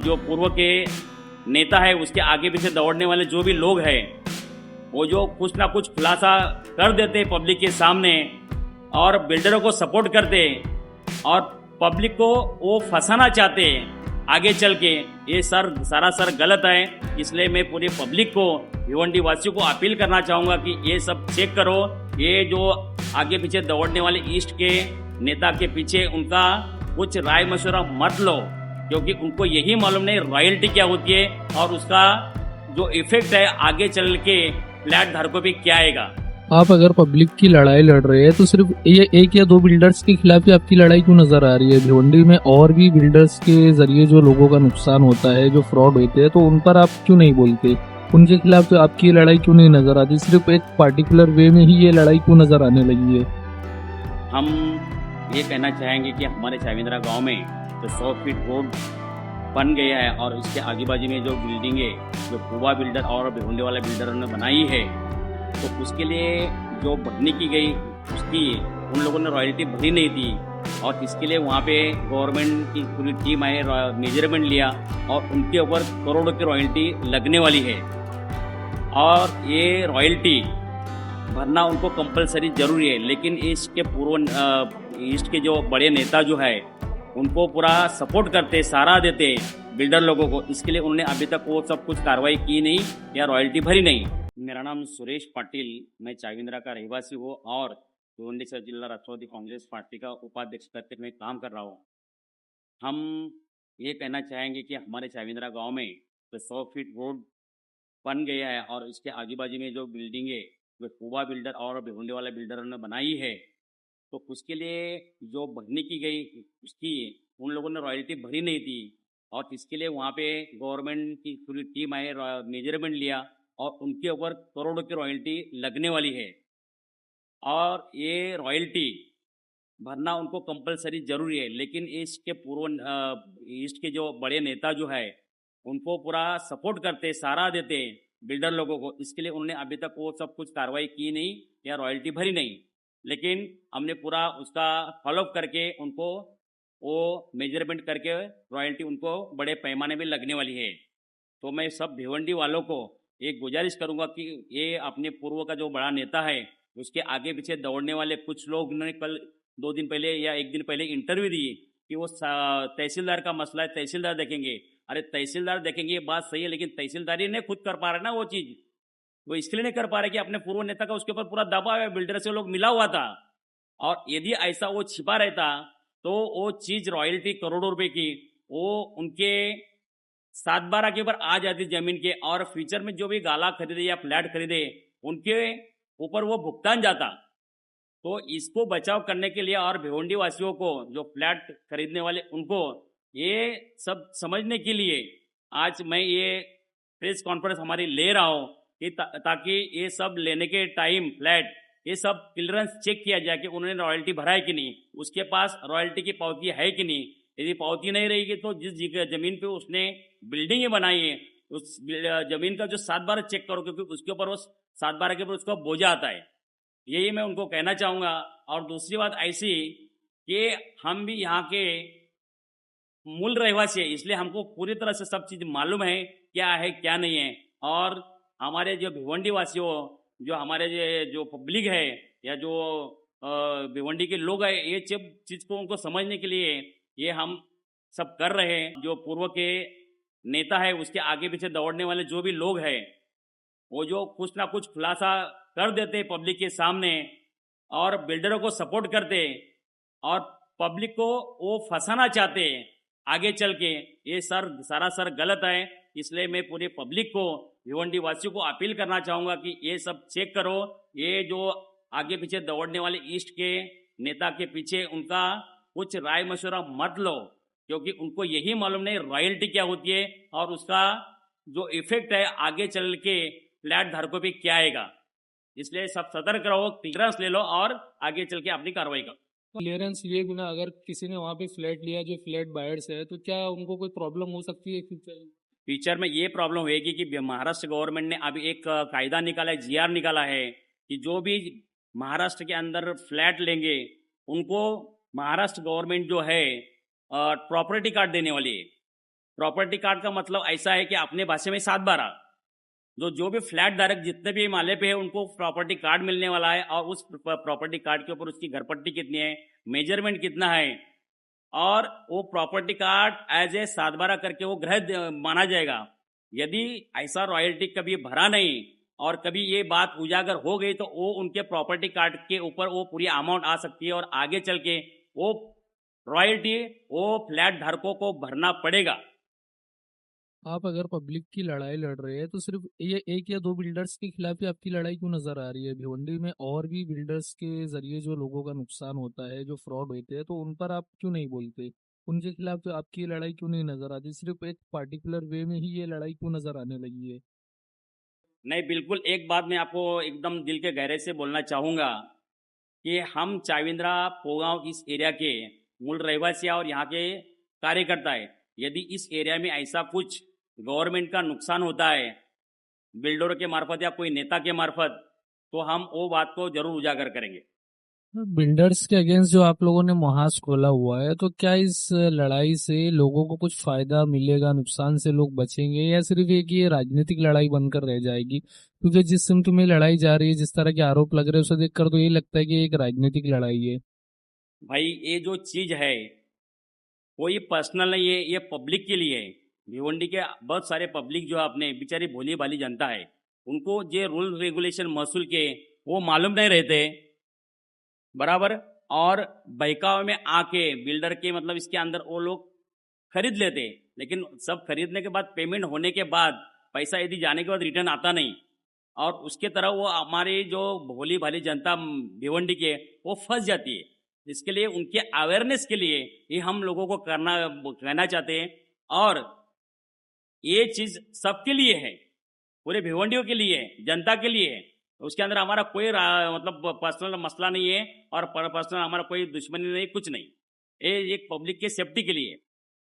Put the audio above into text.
जो पूर्व के नेता है उसके आगे पीछे दौड़ने वाले जो भी लोग हैं वो जो कुछ ना कुछ खुलासा कर देते पब्लिक के सामने और बिल्डरों को सपोर्ट करते और पब्लिक को वो फंसाना चाहते आगे चल के, ये सरासर गलत है। इसलिए मैं पूरे पब्लिक को, भिवंडी वासियों को अपील करना चाहूँगा कि ये सब चेक करो। ये जो आगे पीछे दौड़ने वाले ईस्ट के नेता के पीछे उनका कुछ राय मशवरा मत लो, क्योंकि उनको यही मालूम नहीं रॉयल्टी क्या होती है और उसका जो इफेक्ट है आगे चल के फ्लैट धारकों पे क्या आएगा। आप अगर पब्लिक की लड़ाई लड़ रहे हैं तो सिर्फ ये एक या दो बिल्डर्स के खिलाफ ही आपकी लड़ाई क्यों नजर आ रही है? भिवंडी में और भी बिल्डर्स के जरिए जो लोगों का नुकसान होता है, जो फ्रॉड होते हैं, तो उन पर आप क्यों नहीं बोलते? उनके खिलाफ तो आपकी लड़ाई क्यों नहीं नजर आती? सिर्फ एक पार्टिकुलर वे में ही ये लड़ाई क्यों नजर आने लगी है? हम ये कहना चाहेंगे कि हमारे चाविंद्रा गांव में जो 100 फीट रोड बन गया है और इसके आजू बाजू में जो बिल्डिंगें जो कुआ बिल्डर और भिवंडी वाला बिल्डरों ने बनाई है, तो उसके लिए जो भरने की गई उसकी उन लोगों ने रॉयल्टी भरी नहीं थी और इसके लिए वहाँ पे गवर्नमेंट की पूरी टीम आए, मेजरमेंट लिया और उनके ऊपर करोड़ों की रॉयल्टी लगने वाली है। और ये रॉयल्टी भरना उनको कंपलसरी जरूरी है, लेकिन इसके ईस्ट के जो बड़े नेता जो है उनको पूरा सपोर्ट करते, सहारा देते बिल्डर लोगों को। इसके लिए उन्होंने अभी तक वो सब कुछ कार्रवाई की नहीं या रॉयल्टी भरी नहीं। मेरा नाम सुरेश पाटिल, मैं चाविंद्रा का रहवासी हूँ और भिवंडी जिला राष्ट्रवादी कांग्रेस पार्टी का उपाध्यक्ष करते मैं काम कर रहा हूँ। हम ये कहना चाहेंगे कि हमारे चाविंद्रा गांव में जो 100 फीट रोड बन गया है और इसके आजू बाजू में जो बिल्डिंगें जो कुआ बिल्डर और भिवंडी वाला बिल्डरों ने बनाई है, तो उसके लिए जो भरने की गई उसकी उन लोगों ने रॉयल्टी भरी नहीं थी और इसके लिए वहाँ पे गवर्नमेंट की पूरी टीम आए, मेजरमेंट लिया और उनके ऊपर करोड़ों की रॉयल्टी लगने वाली है। और ये रॉयल्टी भरना उनको कंपलसरी जरूरी है, लेकिन इसके ईस्ट के जो बड़े नेता जो है उनको पूरा सपोर्ट करते, सहारा देते बिल्डर लोगों को। इसके लिए उन्होंने अभी तक वो सब कुछ कार्रवाई की नहीं या रॉयल्टी भरी नहीं, लेकिन हमने पूरा उसका फॉलोअप करके उनको वो मेजरमेंट करके रॉयल्टी उनको बड़े पैमाने में लगने वाली है। तो मैं सब भिवंडी वालों को एक गुजारिश करूंगा कि ये अपने पूर्व का जो बड़ा नेता है उसके आगे पीछे दौड़ने वाले कुछ लोग ने कल 2 दिन पहले या 1 दिन पहले इंटरव्यू दी कि वो तहसीलदार का मसला है, तहसीलदार देखेंगे। अरे तहसीलदार देखेंगे ये बात सही है, लेकिन तहसीलदारी नहीं खुद कर पा रहे ना वो चीज़। वो इसके लिए नहीं कर पा रहे कि अपने पूर्व नेता का उसके ऊपर पूरा दबाव है, बिल्डर से लोग मिला हुआ था। और यदि ऐसा वो छिपा रहता तो वो चीज़ रॉयल्टी करोड़ों रुपए की वो उनके 7/12 के ऊपर आ जाती जमीन के, और फ्यूचर में जो भी गाला खरीदे या फ्लैट खरीदे उनके ऊपर वो भुगतान जाता। तो इसको बचाव करने के लिए और भिवंडी वासियों को जो फ्लैट खरीदने वाले उनको ये सब समझने के लिए आज मैं ये प्रेस कॉन्फ्रेंस हमारी ले रहा हूँ कि ताकि ये सब लेने के टाइम फ्लैट ये सब क्लियरेंस चेक किया जाए कि उन्होंने रॉयल्टी भरा है कि नहीं, उसके पास रॉयल्टी की पावती है कि नहीं। यदि पावती नहीं रहेगी तो जिस जमीन पे उसने बिल्डिंगें बनाई है उस जमीन का जो 7/12 चेक करो, क्योंकि उसके ऊपर वो 7/12 के ऊपर उसका बोझा आता है। यही मैं उनको कहना चाहूँगा। और दूसरी बात ऐसी कि हम भी यहाँ के मूल रहवासी है, इसलिए हमको पूरी तरह से सब चीज़ मालूम है क्या नहीं है। और हमारे जो भिवंडी वासियों, जो हमारे जो पब्लिक है या जो भिवंडी के लोग हैं, ये चीज़ को उनको समझने के लिए ये हम सब कर रहे हैं। जो पूर्व के नेता है उसके आगे पीछे दौड़ने वाले जो भी लोग हैं वो जो कुछ ना कुछ खुलासा कर देते पब्लिक के सामने और बिल्डरों को सपोर्ट करते और पब्लिक को वो फंसाना चाहते आगे चल के, ये सरासर गलत है। इसलिए मैं पूरे पब्लिक को, भिवंडी वासियों को अपील करना चाहूँगा कि ये सब चेक करो। ये जो आगे पीछे दौड़ने वाले ईस्ट के नेता के पीछे उनका कुछ राय मशवरा मत लो, क्योंकि उनको यही मालूम नहीं रॉयल्टी क्या होती है और उसका जो इफेक्ट है आगे चल के फ्लैट धारकों पे क्या आएगा। इसलिए सब सतर्क रहो, क्लियरेंस ले लो और आगे चल के अपनी कार्रवाई करो। क्लियरेंस लिए बिना अगर किसी ने वहाँ पे फ्लैट लिया जो फ्लैट बायर्स है, तो क्या उनको कोई प्रॉब्लम हो सकती है फ्यूचर में ये प्रॉब्लम होगी कि महाराष्ट्र गवर्नमेंट ने अभी एक कायदा निकाला है, जीआर निकाला है कि जो भी महाराष्ट्र के अंदर फ्लैट लेंगे उनको महाराष्ट्र गवर्नमेंट जो है प्रॉपर्टी कार्ड देने वाली है। प्रॉपर्टी कार्ड का मतलब ऐसा है कि अपने भाषा में 7/12 जो भी फ्लैट धारक जितने भी माले पे है उनको प्रॉपर्टी कार्ड मिलने वाला है, और उस प्रॉपर्टी कार्ड के ऊपर उसकी घरपट्टी कितनी है, मेजरमेंट कितना है, और वो प्रॉपर्टी कार्ड एज ए 7/12 करके वो माना जाएगा। यदि ऐसा रॉयल्टी कभी भरा नहीं और कभी ये बात उजागर हो गई तो वो उनके प्रॉपर्टी कार्ड के ऊपर वो पूरी अमाउंट आ सकती है, और आगे चल के वो रॉयल्टी वो फ्लैट धारकों को भरना पड़ेगा। आप अगर पब्लिक की लड़ाई लड़ रहे हैं तो सिर्फ ये एक या दो बिल्डर्स के खिलाफ ही आपकी लड़ाई क्यों नजर आ रही है? भिवंडी में और भी बिल्डर्स के जरिए जो लोगों का नुकसान होता है, जो फ्रॉड होते हैं, तो उन पर आप क्यों नहीं बोलते? उनके खिलाफ तो आपकी लड़ाई क्यों नहीं नजर आती? सिर्फ एक पार्टिकुलर वे में ही ये लड़ाई क्यों नजर आने लगी है? नहीं, बिल्कुल एक बात मैं आपको एकदम दिल के गहरे से बोलना चाहूँगा कि हम चाविंद्रा पोगांव इस एरिया के मूल रहवासी और यहाँ के कार्यकर्ता है। यदि इस एरिया में ऐसा कुछ गवर्नमेंट का नुकसान होता है बिल्डरों के मार्फत या कोई नेता के मार्फत, तो हम वो बात को जरूर उजागर करेंगे। बिल्डर्स के अगेंस्ट जो आप लोगों ने मुहाज खोला हुआ है, तो क्या इस लड़ाई से लोगों को कुछ फायदा मिलेगा, नुकसान से लोग बचेंगे, या सिर्फ एक ये राजनीतिक लड़ाई बनकर रह जाएगी? क्योंकि जिस सिमत में लड़ाई जा रही है, जिस तरह के आरोप लग रहे हैं, उसे देखकर तो ये लगता है कि एक राजनीतिक लड़ाई है। भाई ये जो चीज़ है कोई पर्सनल नहीं है, ये पब्लिक के लिए है। भिवंडी के बहुत सारे पब्लिक जो अपने बेचारी भोली भाली जनता है, उनको जो रूल रेगुलेशन महसूल के वो मालूम नहीं रहते बराबर, और बहकावे में आके बिल्डर के मतलब इसके अंदर वो लोग खरीद लेते, लेकिन सब खरीदने के बाद पेमेंट होने के बाद पैसा यदि जाने के बाद रिटर्न आता नहीं, और उसके तरह वो हमारी जो भोली भाली जनता भिवंडी के वो फंस जाती है। इसके लिए उनके अवेयरनेस के लिए ये हम लोगों को कहना चाहते हैं, और ये चीज़ सबके लिए है, पूरे भिवंडियों के लिए है, जनता के लिए है। उसके अंदर हमारा कोई मतलब पर्सनल मसला नहीं है, और पर्सनल हमारा कोई दुश्मनी नहीं, कुछ नहीं। ये एक पब्लिक के सेफ्टी के लिए है।